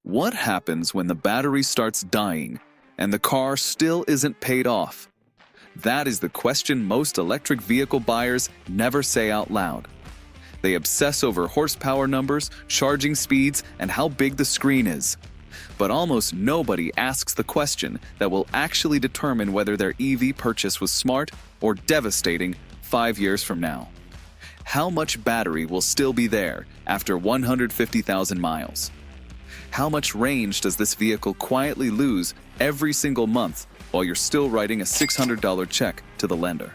What happens when the battery starts dying and the car still isn't paid off? That is the question most electric vehicle buyers never say out loud. They obsess over horsepower numbers, charging speeds, and how big the screen is. But almost nobody asks the question that will actually determine whether their EV purchase was smart or devastating 5 years from now. How much battery will still be there after 150,000 miles? How much range does this vehicle quietly lose every single month while you're still writing a $600 check to the lender?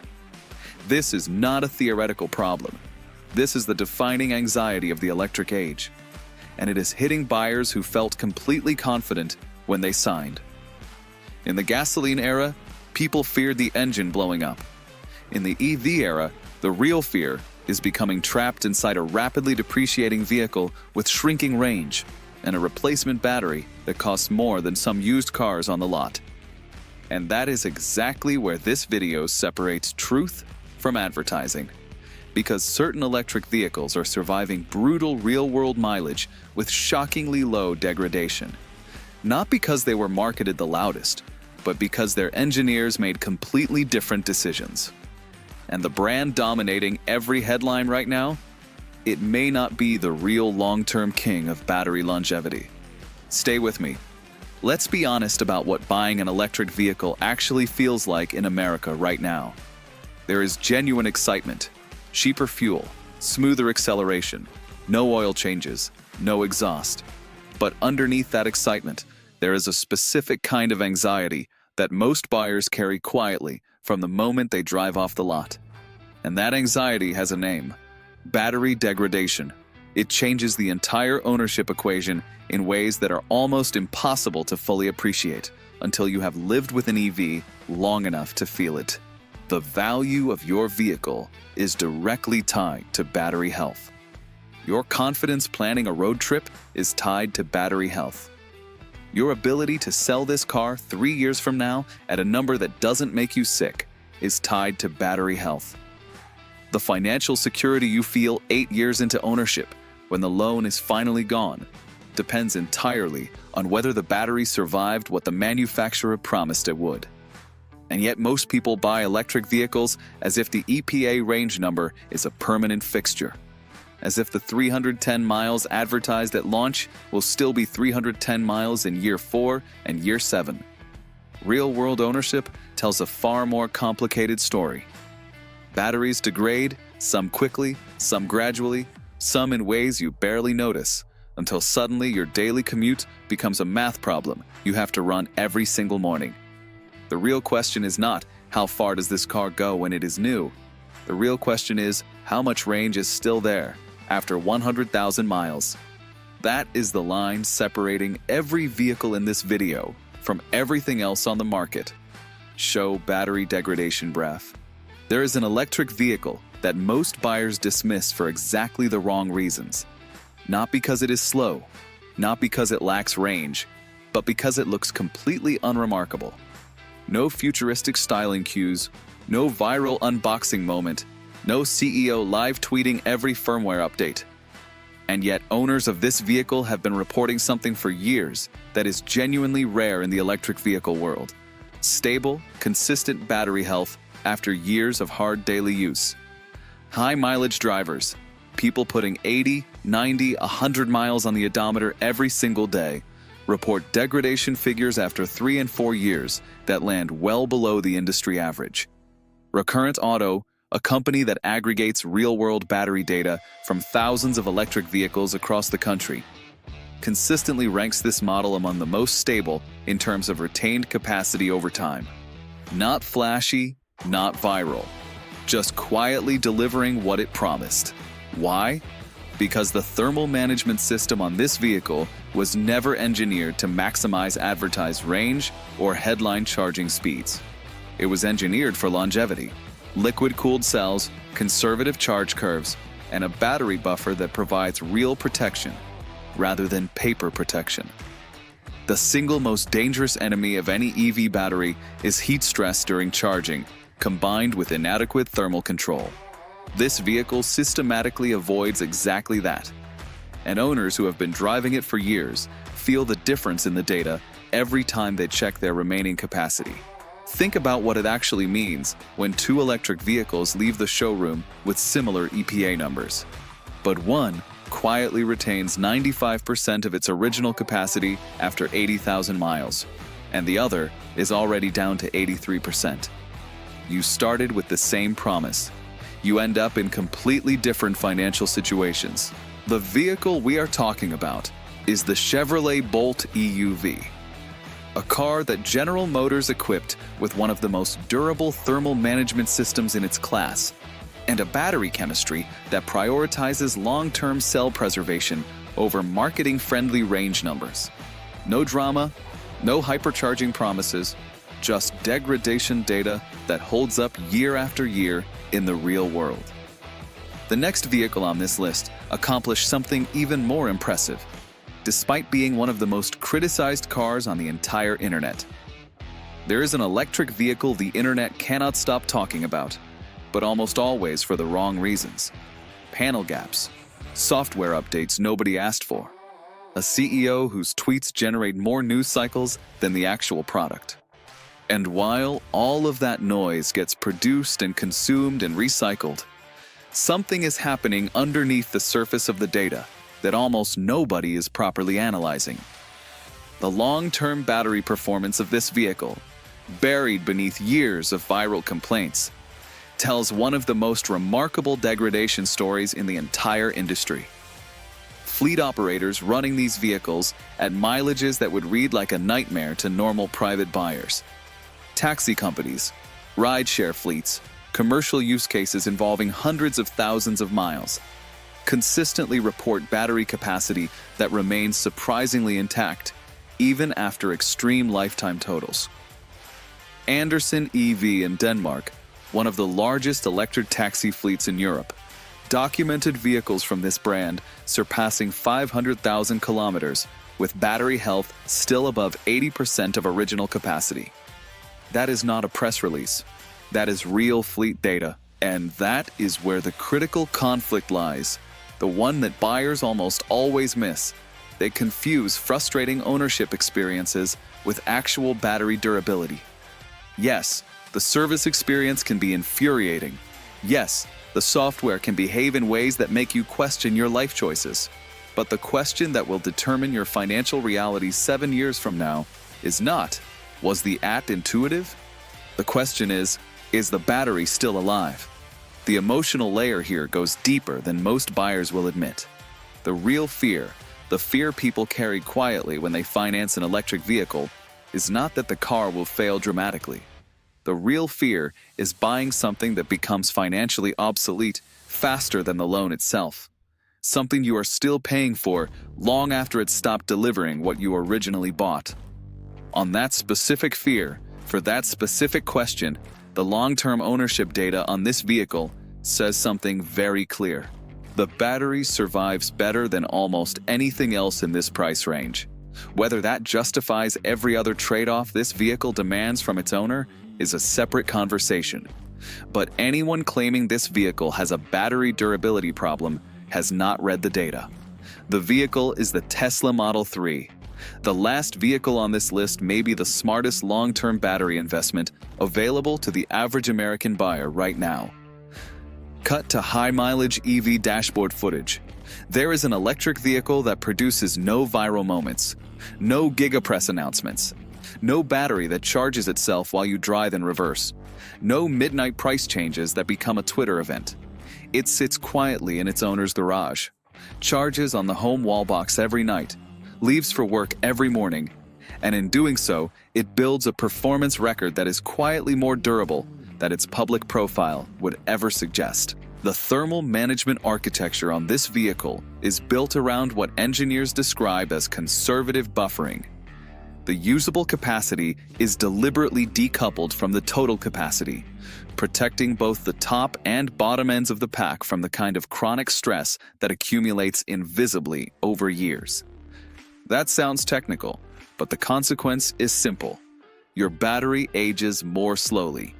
This is not a theoretical problem. This is the defining anxiety of the electric age. And it is hitting buyers who felt completely confident when they signed. In the gasoline era, people feared the engine blowing up. In the EV era, the real fear is becoming trapped inside a rapidly depreciating vehicle with shrinking range and a replacement battery that costs more than some used cars on the lot. And that is exactly where this video separates truth from advertising. Because certain electric vehicles are surviving brutal real-world mileage with shockingly low degradation. Not because they were marketed the loudest, but because their engineers made completely different decisions. And the brand dominating every headline right now? It may not be the real long-term king of battery longevity. Stay with me. Let's be honest about what buying an electric vehicle actually feels like in America right now. There is genuine excitement, cheaper fuel, smoother acceleration, no oil changes, no exhaust. But underneath that excitement, there is a specific kind of anxiety that most buyers carry quietly from the moment they drive off the lot. And that anxiety has a name: battery degradation. It changes the entire ownership equation in ways that are almost impossible to fully appreciate until you have lived with an EV long enough to feel it. The value of your vehicle is directly tied to battery health. Your confidence planning a road trip is tied to battery health. Your ability to sell this car 3 years from now at a number that doesn't make you sick is tied to battery health. The financial security you feel 8 years into ownership, when the loan is finally gone, depends entirely on whether the battery survived what the manufacturer promised it would. And yet most people buy electric vehicles as if the EPA range number is a permanent fixture. As if the 310 miles advertised at launch will still be 310 miles in year 4 and year 7. Real-world ownership tells a far more complicated story. Batteries degrade, some quickly, some gradually, some in ways you barely notice, until suddenly your daily commute becomes a math problem you have to run every single morning. The real question is not, how far does this car go when it is new? The real question is, how much range is still there after 100,000 miles? That is the line separating every vehicle in this video from everything else on the market. Show battery degradation graph. There is an electric vehicle that most buyers dismiss for exactly the wrong reasons. Not because it is slow, not because it lacks range, but because it looks completely unremarkable. No futuristic styling cues, no viral unboxing moment, no CEO live tweeting every firmware update. And yet owners of this vehicle have been reporting something for years that is genuinely rare in the electric vehicle world: stable, consistent battery health after years of hard daily use. High mileage drivers, people putting 80, 90, 100 miles on the odometer every single day, report degradation figures after 3 and 4 years that land well below the industry average. Recurrent Auto, a company that aggregates real-world battery data from thousands of electric vehicles across the country, consistently ranks this model among the most stable in terms of retained capacity over time. Not flashy, not viral, just quietly delivering what it promised. Why? Because the thermal management system on this vehicle was never engineered to maximize advertised range or headline charging speeds. It was engineered for longevity: liquid-cooled cells, conservative charge curves, and a battery buffer that provides real protection rather than paper protection. The single most dangerous enemy of any EV battery is heat stress during charging, combined with inadequate thermal control. This vehicle systematically avoids exactly that. And owners who have been driving it for years feel the difference in the data every time they check their remaining capacity. Think about what it actually means when two electric vehicles leave the showroom with similar EPA numbers. But one quietly retains 95% of its original capacity after 80,000 miles, and the other is already down to 83%. You started with the same promise. You end up in completely different financial situations. The vehicle we are talking about is the Chevrolet Bolt EUV, a car that General Motors equipped with one of the most durable thermal management systems in its class, and a battery chemistry that prioritizes long-term cell preservation over marketing-friendly range numbers. No drama, no hypercharging promises, just degradation data that holds up year after year in the real world. The next vehicle on this list accomplished something even more impressive, despite being one of the most criticized cars on the entire internet. There is an electric vehicle the internet cannot stop talking about, but almost always for the wrong reasons. Panel gaps, software updates nobody asked for, a CEO whose tweets generate more news cycles than the actual product. And while all of that noise gets produced and consumed and recycled, something is happening underneath the surface of the data that almost nobody is properly analyzing. The long-term battery performance of this vehicle, buried beneath years of viral complaints, tells one of the most remarkable degradation stories in the entire industry. Fleet operators running these vehicles at mileages that would read like a nightmare to normal private buyers. Taxi companies, rideshare fleets, commercial use cases involving hundreds of thousands of miles consistently report battery capacity that remains surprisingly intact, even after extreme lifetime totals. Anderson EV in Denmark, one of the largest electric taxi fleets in Europe, documented vehicles from this brand surpassing 500,000 kilometers with battery health still above 80% of original capacity. That is not a press release. That is real fleet data. And that is where the critical conflict lies, the one that buyers almost always miss. They confuse frustrating ownership experiences with actual battery durability. Yes, the service experience can be infuriating. Yes, the software can behave in ways that make you question your life choices. But the question that will determine your financial reality 7 years from now is not, was the app intuitive? The question is the battery still alive? The emotional layer here goes deeper than most buyers will admit. The real fear, the fear people carry quietly when they finance an electric vehicle, is not that the car will fail dramatically. The real fear is buying something that becomes financially obsolete faster than the loan itself. Something you are still paying for long after it stopped delivering what you originally bought. On that specific fear, for that specific question, the long-term ownership data on this vehicle says something very clear. The battery survives better than almost anything else in this price range. Whether that justifies every other trade-off this vehicle demands from its owner is a separate conversation. But anyone claiming this vehicle has a battery durability problem has not read the data. The vehicle is the Tesla Model 3. The last vehicle on this list may be the smartest long-term battery investment available to the average American buyer right now. Cut to high-mileage EV dashboard footage. There is an electric vehicle that produces no viral moments, no gigapress announcements, no battery that charges itself while you drive in reverse, no midnight price changes that become a Twitter event. It sits quietly in its owner's garage, charges on the home wall box every night, leaves for work every morning, and in doing so, it builds a performance record that is quietly more durable than its public profile would ever suggest. The thermal management architecture on this vehicle is built around what engineers describe as conservative buffering. The usable capacity is deliberately decoupled from the total capacity, protecting both the top and bottom ends of the pack from the kind of chronic stress that accumulates invisibly over years. That sounds technical, but the consequence is simple. Your battery ages more slowly.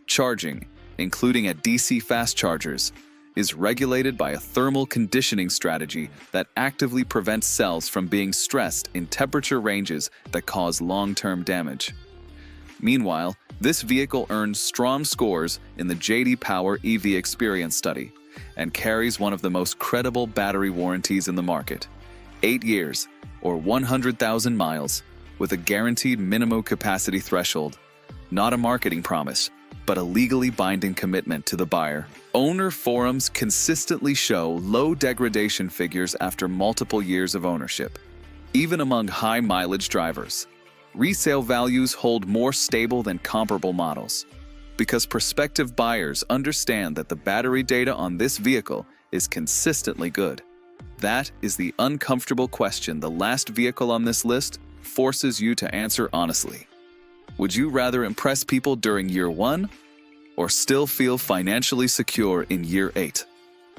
Charging, including at DC fast chargers, is regulated by a thermal conditioning strategy that actively prevents cells from being stressed in temperature ranges that cause long-term damage. Meanwhile, this vehicle earned strong scores in the J.D. Power EV Experience study and carries one of the most credible battery warranties in the market: 8 years, or 100,000 miles, with a guaranteed minimum capacity threshold. Not a marketing promise, but a legally binding commitment to the buyer. Owner forums consistently show low degradation figures after multiple years of ownership. Even among high-mileage drivers, resale values hold more stable than comparable models, because prospective buyers understand that the battery data on this vehicle is consistently good. That is the uncomfortable question the last vehicle on this list forces you to answer honestly. Would you rather impress people during year 1 or still feel financially secure in year 8,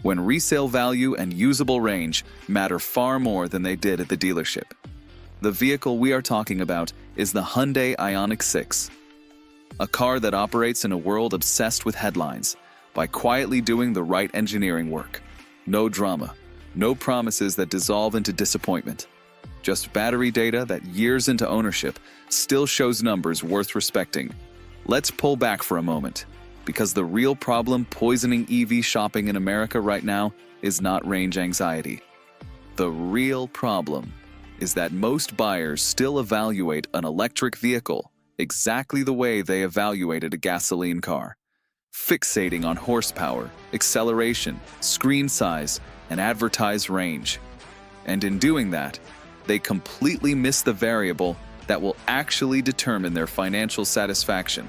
when resale value and usable range matter far more than they did at the dealership? The vehicle we are talking about is the Hyundai IONIQ 6, a car that operates in a world obsessed with headlines by quietly doing the right engineering work. No drama, no promises that dissolve into disappointment. Just battery data that years into ownership still shows numbers worth respecting. Let's pull back for a moment, because the real problem poisoning EV shopping in America right now is not range anxiety. The real problem is that most buyers still evaluate an electric vehicle exactly the way they evaluated a gasoline car, fixating on horsepower, acceleration, screen size, and advertised range. And in doing that, they completely miss the variable that will actually determine their financial satisfaction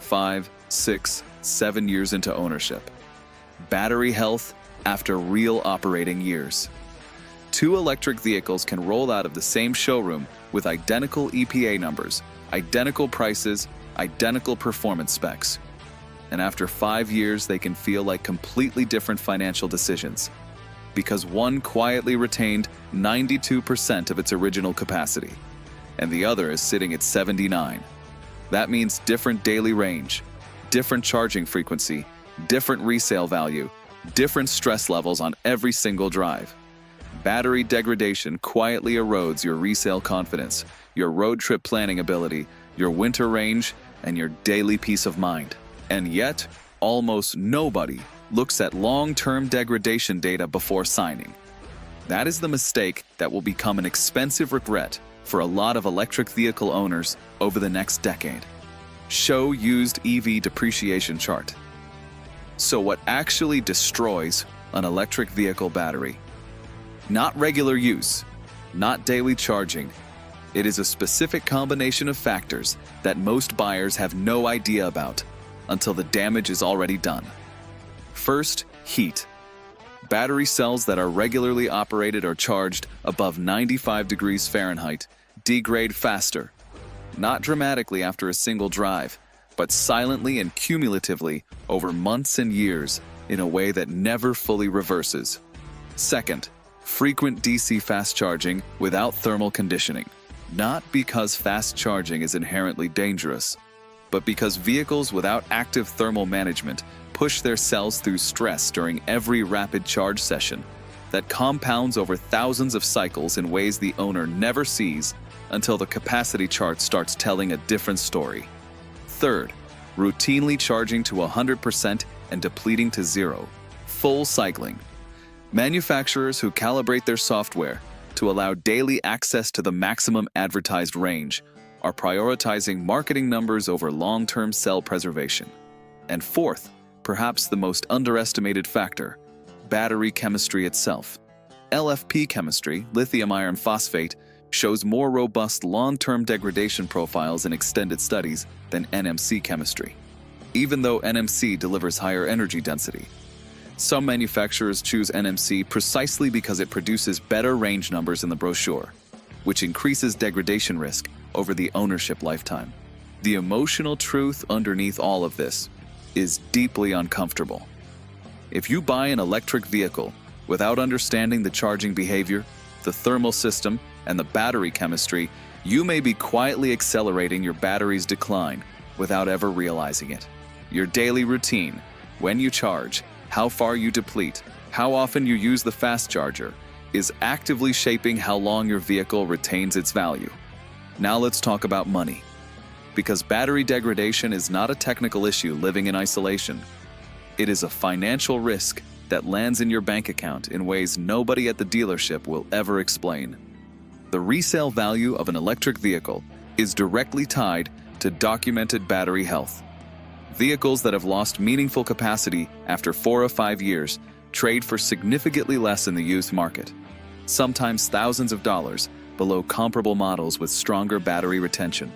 5, 6, 7 years into ownership: battery health after real operating years. 2 electric vehicles can roll out of the same showroom with identical EPA numbers, identical prices, identical performance specs. And after 5 years, they can feel like completely different financial decisions, because one quietly retained 92% of its original capacity, and the other is sitting at 79. That means different daily range, different charging frequency, different resale value, different stress levels on every single drive. Battery degradation quietly erodes your resale confidence, your road trip planning ability, your winter range, and your daily peace of mind. And yet, almost nobody looks at long-term degradation data before signing. That is the mistake that will become an expensive regret for a lot of electric vehicle owners over the next decade. Show used EV depreciation chart. So what actually destroys an electric vehicle battery? Not regular use, not daily charging. It is a specific combination of factors that most buyers have no idea about until the damage is already done. First, heat. Battery cells that are regularly operated or charged above 95 degrees Fahrenheit degrade faster, not dramatically after a single drive, but silently and cumulatively over months and years in a way that never fully reverses. Second, frequent DC fast charging without thermal conditioning. Not because fast charging is inherently dangerous, but because vehicles without active thermal management push their cells through stress during every rapid charge session that compounds over thousands of cycles in ways the owner never sees until the capacity chart starts telling a different story. Third, routinely charging to 100% and depleting to 0. Full cycling. Manufacturers who calibrate their software to allow daily access to the maximum advertised range are prioritizing marketing numbers over long-term cell preservation. And fourth, perhaps the most underestimated factor, battery chemistry itself. LFP chemistry, lithium iron phosphate, shows more robust long-term degradation profiles in extended studies than NMC chemistry, even though NMC delivers higher energy density. Some manufacturers choose NMC precisely because it produces better range numbers in the brochure, which increases degradation risk over the ownership lifetime. The emotional truth underneath all of this is deeply uncomfortable. If you buy an electric vehicle without understanding the charging behavior, the thermal system, and the battery chemistry, you may be quietly accelerating your battery's decline without ever realizing it. Your daily routine, when you charge, how far you deplete, how often you use the fast charger, is actively shaping how long your vehicle retains its value. Now let's talk about money. Because battery degradation is not a technical issue living in isolation. It is a financial risk that lands in your bank account in ways nobody at the dealership will ever explain. The resale value of an electric vehicle is directly tied to documented battery health. Vehicles that have lost meaningful capacity after 4 or 5 years trade for significantly less in the used market, sometimes thousands of dollars below comparable models with stronger battery retention.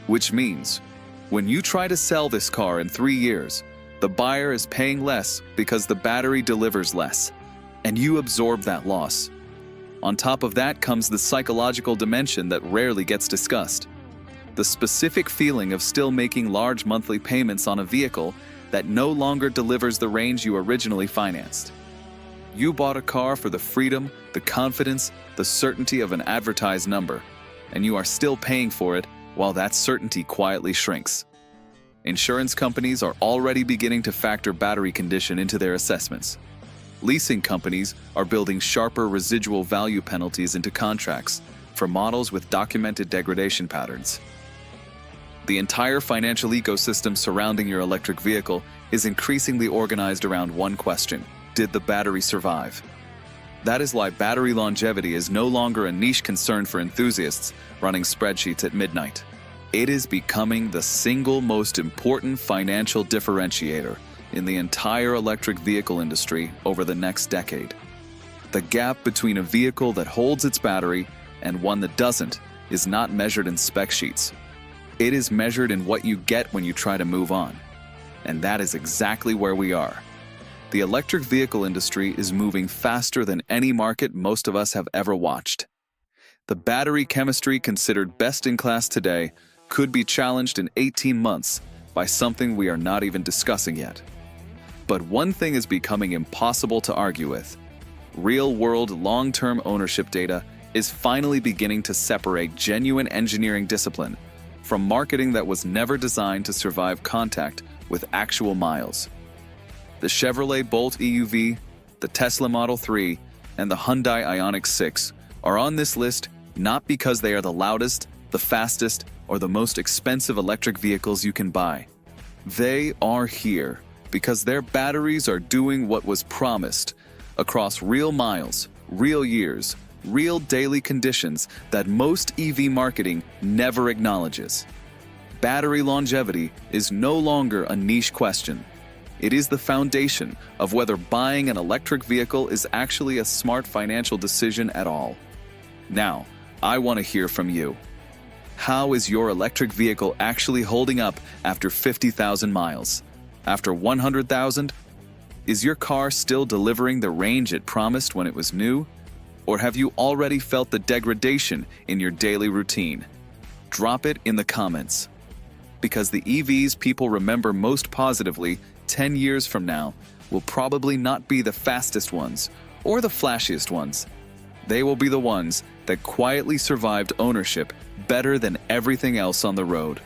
Which means, when you try to sell this car in 3 years, the buyer is paying less because the battery delivers less, and you absorb that loss. On top of that comes the psychological dimension that rarely gets discussed. The specific feeling of still making large monthly payments on a vehicle that no longer delivers the range you originally financed. You bought a car for the freedom, the confidence, the certainty of an advertised number, and you are still paying for it while that certainty quietly shrinks. Insurance companies are already beginning to factor battery condition into their assessments. Leasing companies are building sharper residual value penalties into contracts for models with documented degradation patterns. The entire financial ecosystem surrounding your electric vehicle is increasingly organized around one question: did the battery survive? That is why battery longevity is no longer a niche concern for enthusiasts running spreadsheets at midnight. It is becoming the single most important financial differentiator in the entire electric vehicle industry over the next decade. The gap between a vehicle that holds its battery and one that doesn't is not measured in spec sheets. It is measured in what you get when you try to move on. And that is exactly where we are. The electric vehicle industry is moving faster than any market most of us have ever watched. The battery chemistry considered best in class today could be challenged in 18 months by something we are not even discussing yet. But one thing is becoming impossible to argue with. Real-world long-term ownership data is finally beginning to separate genuine engineering discipline from marketing that was never designed to survive contact with actual miles. The Chevrolet Bolt EUV, the Tesla Model 3, and the Hyundai IONIQ 6 are on this list not because they are the loudest, the fastest, or the most expensive electric vehicles you can buy. They are here because their batteries are doing what was promised across real miles, real years, real daily conditions that most EV marketing never acknowledges. Battery longevity is no longer a niche question. It is the foundation of whether buying an electric vehicle is actually a smart financial decision at all. Now, I want to hear from you. How is your electric vehicle actually holding up after 50,000 miles? After 100,000? Is your car still delivering the range it promised when it was new? Or have you already felt the degradation in your daily routine? Drop it in the comments. Because the EVs people remember most positively 10 years from now will probably not be the fastest ones or the flashiest ones. They will be the ones that quietly survived ownership better than everything else on the road.